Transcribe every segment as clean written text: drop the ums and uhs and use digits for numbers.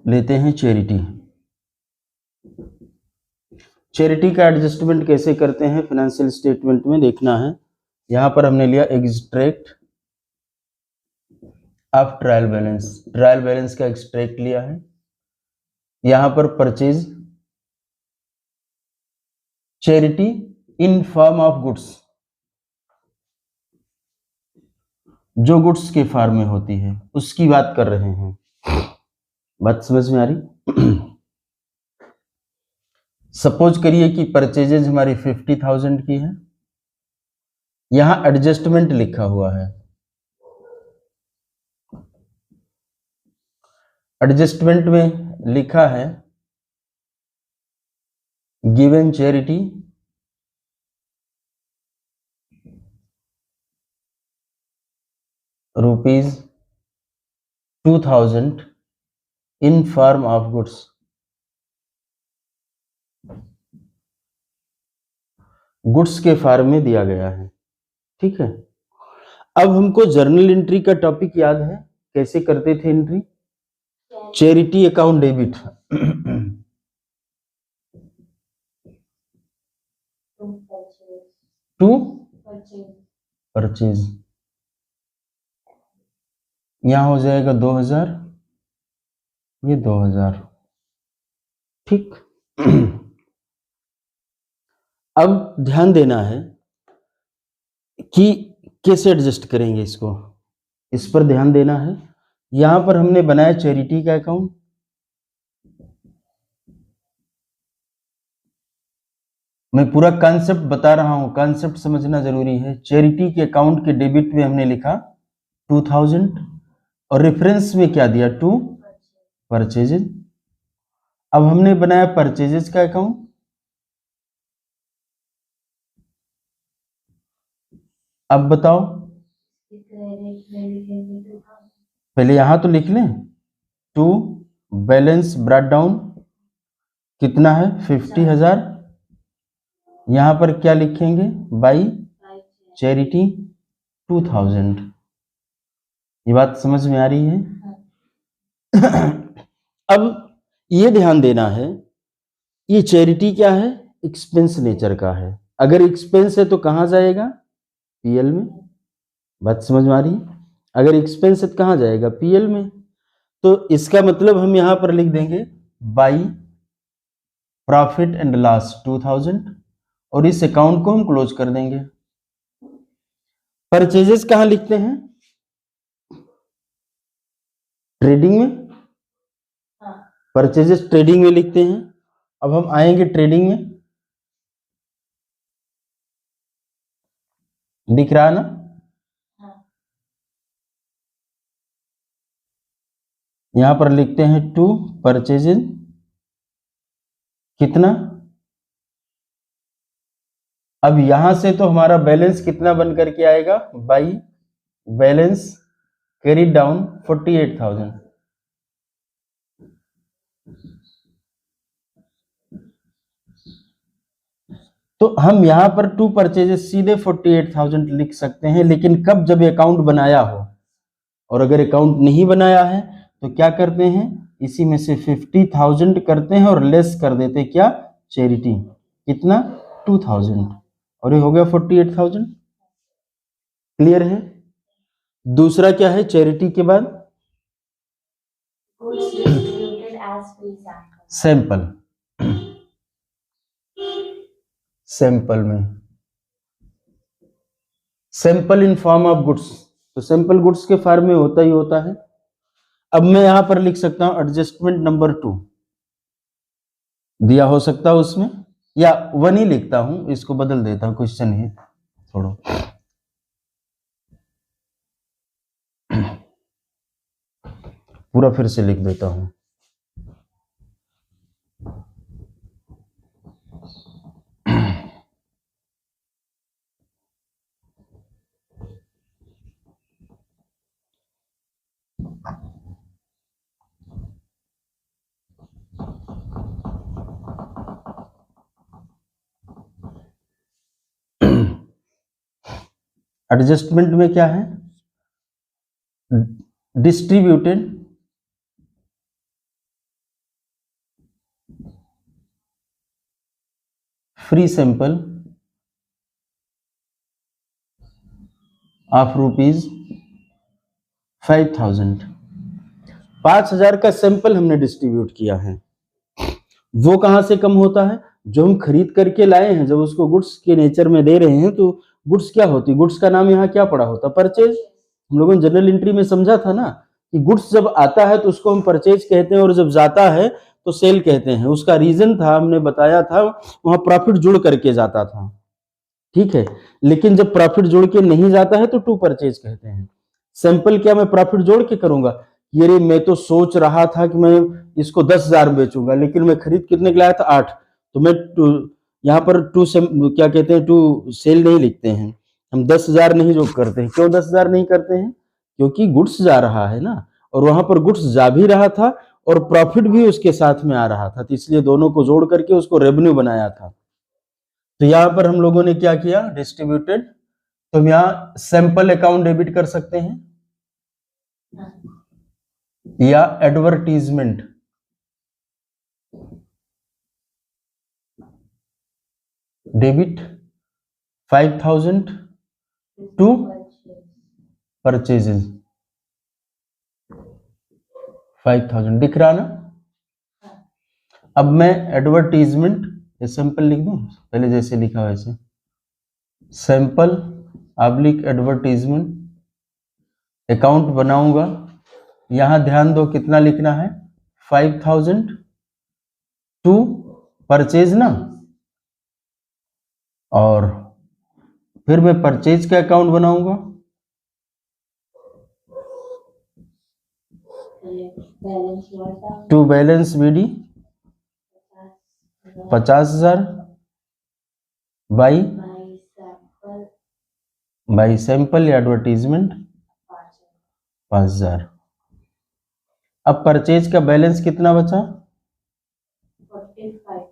लेते हैं charity. Charity का एडजस्टमेंट कैसे करते हैं फाइनेंशियल स्टेटमेंट में देखना है। यहां पर हमने लिया extract of trial balance, trial balance का एक्सट्रैक्ट लिया है। यहां पर purchase charity in form of goods, जो गुड्स के फॉर्म में होती है उसकी बात कर रहे हैं। बात समझ में आ रही? सपोज करिए कि परचेजेज हमारी 50,000 की है, यहां एडजस्टमेंट लिखा हुआ है। एडजस्टमेंट में लिखा है given charity ₹2,000 in form of goods. Goods के फॉर्म में दिया गया है, ठीक है। अब हमको जर्नल एंट्री का टॉपिक याद है, कैसे करते थे entry? Charity account debit to purchase, यहां हो जाएगा 2,000, ये 2,000, ठीक। अब ध्यान देना है कि कैसे एडजस्ट करेंगे इसको, इस पर ध्यान देना है। यहां पर हमने बनाया चैरिटी का अकाउंट, मैं पूरा कॉन्सेप्ट बता रहा हूं, कॉन्सेप्ट समझना जरूरी है। चैरिटी के अकाउंट के डेबिट में हमने लिखा 2,000 और रेफरेंस में क्या दिया? To purchases. अब हमने बनाया परचेजेज का अकाउंट, अब बताओ, पहले यहां तो लिख लें। टू बैलेंस ब्रॉट डाउन कितना है? 50,000। यहां पर क्या लिखेंगे? By charity 2,000। ये बात समझ में आ रही है? अब ये ध्यान देना है, ये चैरिटी क्या है? एक्सपेंस नेचर का है। अगर एक्सपेंस है तो कहां जाएगा? पीएल में। बात समझ में आ रही है? अगर एक्सपेंस है तो कहां जाएगा? पीएल में। तो इसका मतलब हम यहां पर लिख देंगे बाई प्रॉफिट एंड लॉस 2,000 और इस अकाउंट को हम क्लोज कर देंगे। परचेजेस कहां लिखते हैं? ट्रेडिंग में। परचेजेस ट्रेडिंग में लिखते हैं। अब हम आएंगे ट्रेडिंग में, दिख रहा ना? यहां पर लिखते हैं टू परचेजेस कितना। अब यहां से तो हमारा बैलेंस कितना बन करके आएगा? By balance carry down 48,000। तो हम यहां पर टू परचेजेस सीधे 48,000 लिख सकते हैं, लेकिन कब? जब अकाउंट बनाया हो। और अगर अकाउंट नहीं बनाया है तो क्या करते हैं? इसी में से 50,000 करते हैं और लेस कर देते हैं क्या? चैरिटी कितना? 2,000 और ये हो गया 48,000। क्लियर है? दूसरा क्या है चैरिटी के बाद? सैंपल। सैंपल में sample in form of goods, तो सैंपल गुड्स के फॉर्म में होता ही होता है। अब मैं यहां पर लिख सकता हूं एडजस्टमेंट नंबर 2 दिया हो सकता है उसमें, या 1 ही लिखता हूं, इसको बदल देता हूं, क्वेश्चन ही छोड़ो। पूरा फिर से लिख देता हूं। एडजस्टमेंट में क्या है? Distributed free sample of rupees 5000, 5000 का सैंपल हमने डिस्ट्रीब्यूट किया है। वो कहां से कम होता है? जो हम खरीद करके लाए हैं, जब उसको गुड्स के नेचर में दे रहे हैं तो गुड्स क्या होती है? गुड्स का नाम यहाँ क्या पड़ा होता? परचेज। हम लोगों ने जनरल एंट्री में समझा था ना कि गुड्स जब आता है तो उसको हम परचेज कहते हैं और जब जाता है तो सेल कहते हैं। उसका रीजन था, हमने बताया था, वहां प्रॉफिट जुड़ करके जाता था, ठीक है। लेकिन जब प्रॉफिट जोड़ के नहीं जाता है तो टू परचेज कहते हैं। सैंपल क्या मैं प्रॉफिट जोड़ के करूंगा? ये रे मैं तो सोच रहा था कि मैं इसको 10,000 बेचूंगा, लेकिन मैं खरीद कितने के लाया था? 8। तो मैं यहाँ पर क्या कहते हैं, टू सेल नहीं लिखते हैं, हम 10,000 नहीं जोड़ करते हैं। क्यों 10,000 नहीं करते हैं? क्योंकि गुड्स जा रहा है ना, और वहां पर गुड्स जा भी रहा था और प्रॉफिट भी उसके साथ में आ रहा था, तो इसलिए दोनों को जोड़ करके उसको रेवेन्यू बनाया था। तो यहां पर हम लोगों ने क्या किया? डिस्ट्रीब्यूटेड। तो हम यहां सैंपल अकाउंट डेबिट कर सकते हैं या एडवर्टीजमेंट डेबिट 5000 टू परचेजेस 5000, दिख रहा ना? अब मैं एडवर्टीजमेंट सैंपल लिख दूं, पहले जैसे लिखा वैसे, सैंपल ऑब्लिक एडवर्टीजमेंट अकाउंट बनाऊंगा। यहां ध्यान दो कितना लिखना है? 5000 टू परचेज ना, और फिर मैं परचेज का अकाउंट बनाऊंगा, to balance BD 50,000 by sample या एडवर्टीजमेंट 5,000। अब परचेज का बैलेंस कितना बचा? 45।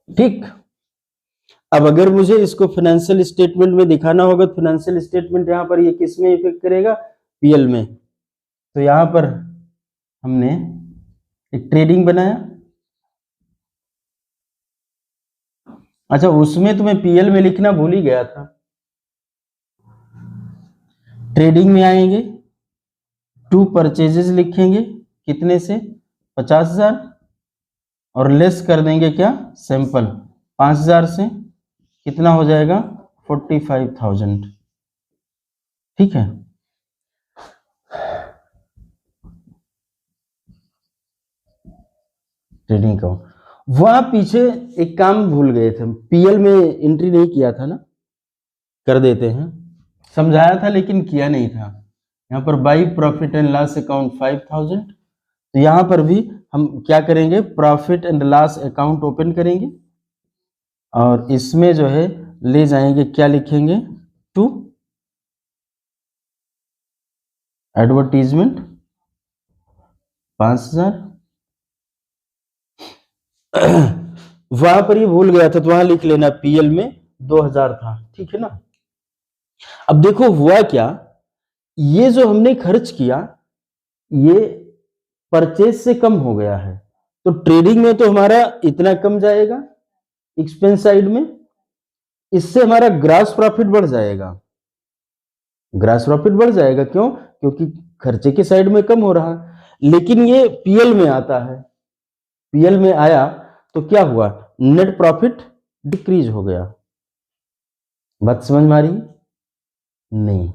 ठीक। अब अगर मुझे इसको फाइनेंशियल स्टेटमेंट में दिखाना होगा तो फाइनेंशियल स्टेटमेंट यहां पर ये किस में इफेक्ट करेगा? पीएल में। तो यहां पर हमने एक ट्रेडिंग बनाया। अच्छा, उसमें तो मैं पीएल में लिखना भूल ही गया था। ट्रेडिंग में आएंगे, टू परचेजेस लिखेंगे, कितने से? 50,000, और लेस कर देंगे क्या? सैंपल 5,000 से, कितना हो जाएगा? 45,000। ठीक है। ट्रेडिंग का वहां पीछे एक काम भूल गए थे, पीएल में एंट्री नहीं किया था ना, कर देते हैं, समझाया था लेकिन किया नहीं था। यहाँ पर by profit and loss account 5,000, तो यहाँ पर भी हम क्या करेंगे? Profit and loss account open करेंगे और इसमें जो है ले जाएंगे, क्या लिखेंगे? To advertisement 5,000। वहां पर ये भूल गया था तो वहां लिख लेना, पीएल में 2,000 था, ठीक है ना। अब देखो हुआ क्या, ये जो हमने खर्च किया ये परचेज से कम हो गया है, तो ट्रेडिंग में तो हमारा इतना कम जाएगा एक्सपेंस साइड में, इससे हमारा ग्रॉस प्रॉफिट बढ़ जाएगा। ग्रॉस प्रॉफिट बढ़ जाएगा क्यों? क्योंकि खर्चे के साइड में कम हो रहा है। लेकिन ये पीएल में आता है, पीएल में आया तो क्या हुआ? नेट प्रॉफिट डिक्रीज हो गया। बात समझ में आ रही? नहीं।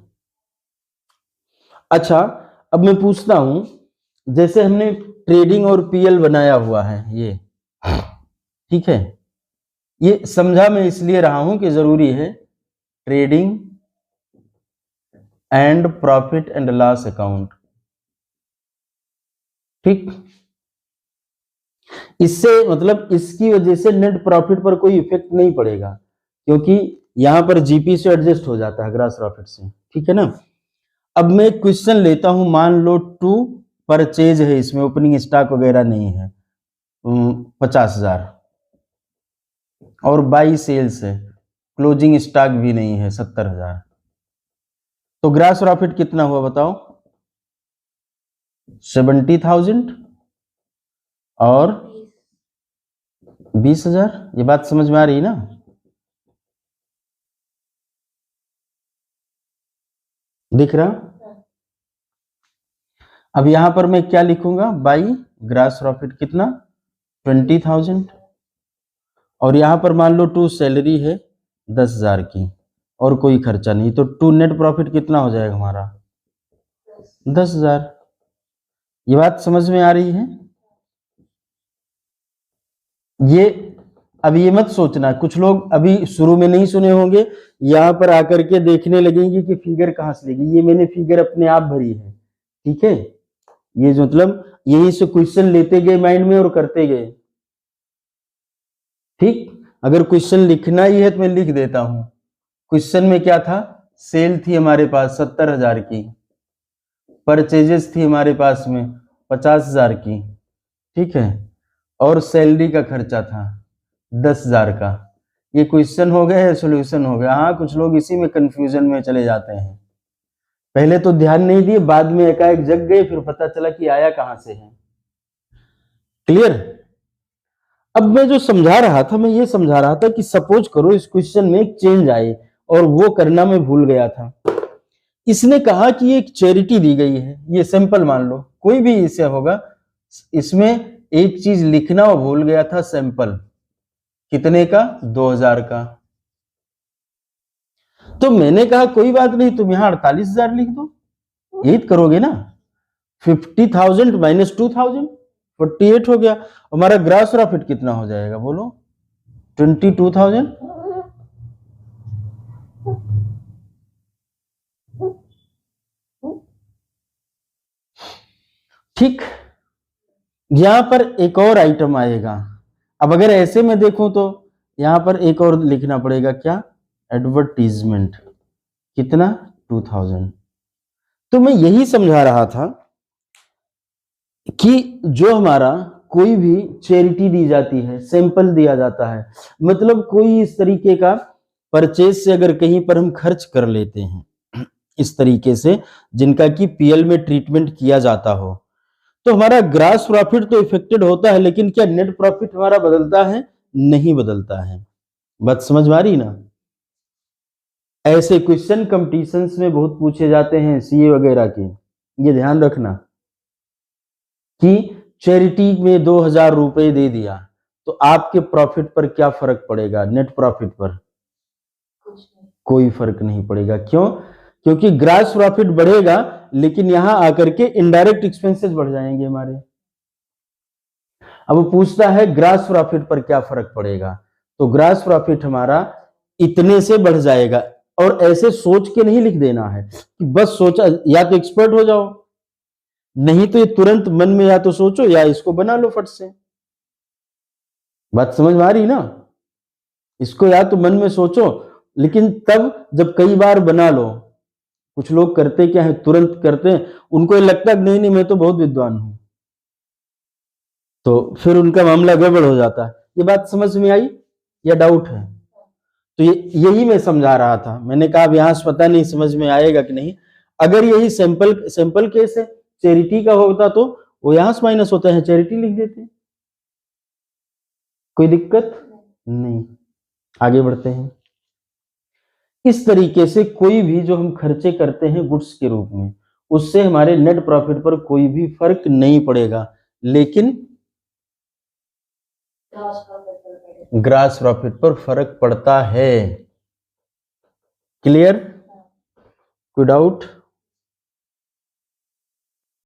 अच्छा, अब मैं पूछता हूं, जैसे हमने ट्रेडिंग और पीएल बनाया हुआ है ये, ठीक है, ये समझा मैं इसलिए रहा हूं कि जरूरी है, trading and profit and loss account, ठीक। इससे मतलब इसकी वजह से नेट प्रॉफिट पर कोई इफेक्ट नहीं पड़ेगा, क्योंकि यहां पर जीपी से एडजस्ट हो जाता है ग्रॉस प्रॉफिट से, ठीक है ना। अब मैं क्वेश्चन लेता हूं, मान लो टू परचेज है, इसमें ओपनिंग स्टॉक वगैरह नहीं है, 50,000, और बाई सेल्स है, क्लोजिंग स्टॉक भी नहीं है, 70,000, तो ग्रॉस प्रॉफिट कितना हुआ बताओ? 70,000 और 20,000। ये बात समझ में आ रही है ना? दिख रहा? अब यहां पर मैं क्या लिखूंगा? बाई ग्रास प्रॉफिट कितना? 20,000। और यहां पर मान लो टू सैलरी है 10,000 की और कोई खर्चा नहीं, तो टू नेट प्रॉफिट कितना हो जाएगा हमारा? 10,000। ये बात समझ में आ रही है? ये अब ये मत सोचना, कुछ लोग अभी शुरू में नहीं सुने होंगे, यहां पर आकर के देखने लगेंगे कि फिगर कहां से लेगी। ये मैंने फिगर अपने आप भरी है, ठीक है? ये जो मतलब यही से क्वेश्चन लेते गए माइंड में और करते गए, ठीक? अगर क्वेश्चन लिखना ही है तो मैं लिख देता हूं। क्वेश्चन में क्या था? सेल थी हमारे पास 70,000 की, परचेजेस थी हमारे पास में 50,000 की, ठीक है, और सैलरी का खर्चा था 10,000 का। ये क्वेश्चन हो गया या सॉल्यूशन हो गया? हाँ, कुछ लोग इसी में कंफ्यूजन में चले जाते हैं, पहले तो ध्यान नहीं दिए, बाद में एकाएक जग गए, फिर पता चला कि आया कहां से है। क्लियर? अब मैं जो समझा रहा था, मैं ये समझा रहा था कि सपोज करो इस क्वेश्चन में एक चेंज आए और वो करना मैं भूल गया था। इसने कहा कि एक चैरिटी दी गई है, ये सैंपल मान लो, कोई भी इसे होगा, इसमें एक चीज लिखना वो भूल गया था, सैंपल कितने का? 2,000 का। तो मैंने कहा कोई बात नहीं, तुम यहां 48,000 लिख दो, यही करोगे ना? 50,000 माइनस 2,000 48 हो गया। हमारा ग्रास प्रॉफिट कितना हो जाएगा बोलो? 22,000। ठीक, यहां पर एक और आइटम आएगा। अब अगर ऐसे में देखूं तो यहां पर एक और लिखना पड़ेगा, क्या? एडवर्टीजमेंट कितना? 2,000। तो मैं यही समझा रहा था कि जो हमारा कोई भी चैरिटी दी जाती है, सैंपल दिया जाता है, मतलब कोई इस तरीके का परचेज से अगर कहीं पर हम खर्च कर लेते हैं इस तरीके से, जिनका कि पीएल में ट्रीटमेंट किया जाता हो, तो हमारा ग्रास प्रॉफिट तो इफेक्टेड होता है, लेकिन क्या नेट प्रॉफिट हमारा बदलता है? नहीं बदलता है। बात समझ में आ रही ना? ऐसे क्वेश्चन कंपटीशंस में बहुत पूछे जाते हैं सीए वगैरह के, ये ध्यान रखना कि चैरिटी में 2,000 रुपए दे दिया तो आपके प्रॉफिट पर क्या फर्क पड़ेगा? नेट प्रॉफिट पर कोई फर्क नहीं पड़ेगा। क्यों? क्योंकि ग्रास प्रॉफिट बढ़ेगा, लेकिन यहां आकर के इनडायरेक्ट एक्सपेंसेस बढ़ जाएंगे हमारे। अब वो पूछता है ग्रास प्रॉफिट पर क्या फर्क पड़ेगा, तो ग्रास प्रॉफिट हमारा इतने से बढ़ जाएगा। और ऐसे सोच के नहीं लिख देना है कि बस सोचा, या तो एक्सपर्ट हो जाओ, नहीं तो ये तुरंत मन में या तो सोचो या इसको बना लो फट से। बात समझ में आ रही ना? इसको या तो मन में सोचो, लेकिन तब जब कई बार बना लो, कुछ लोग करते क्या है, तुरंत करते हैं, उनको ये लगता है नहीं नहीं मैं तो बहुत विद्वान हूं, तो फिर उनका मामला गड़बड़ हो जाता है। ये बात समझ में आई या डाउट है? तो यही मैं समझा रहा था। मैंने कहा अब यहां से पता नहीं समझ में आएगा कि नहीं। अगर यही सैंपल केस है, चैरिटी का होता तो वो यहां से माइनस होता है, चैरिटी लिख देते, कोई दिक्कत नहीं। आगे बढ़ते हैं। इस तरीके से कोई भी जो हम खर्चे करते हैं गुड्स के रूप में, उससे हमारे नेट प्रॉफिट पर कोई भी फर्क नहीं पड़ेगा, लेकिन ग्रास प्रॉफिट पर फर्क पड़ता है। क्लियर? कोई डाउट?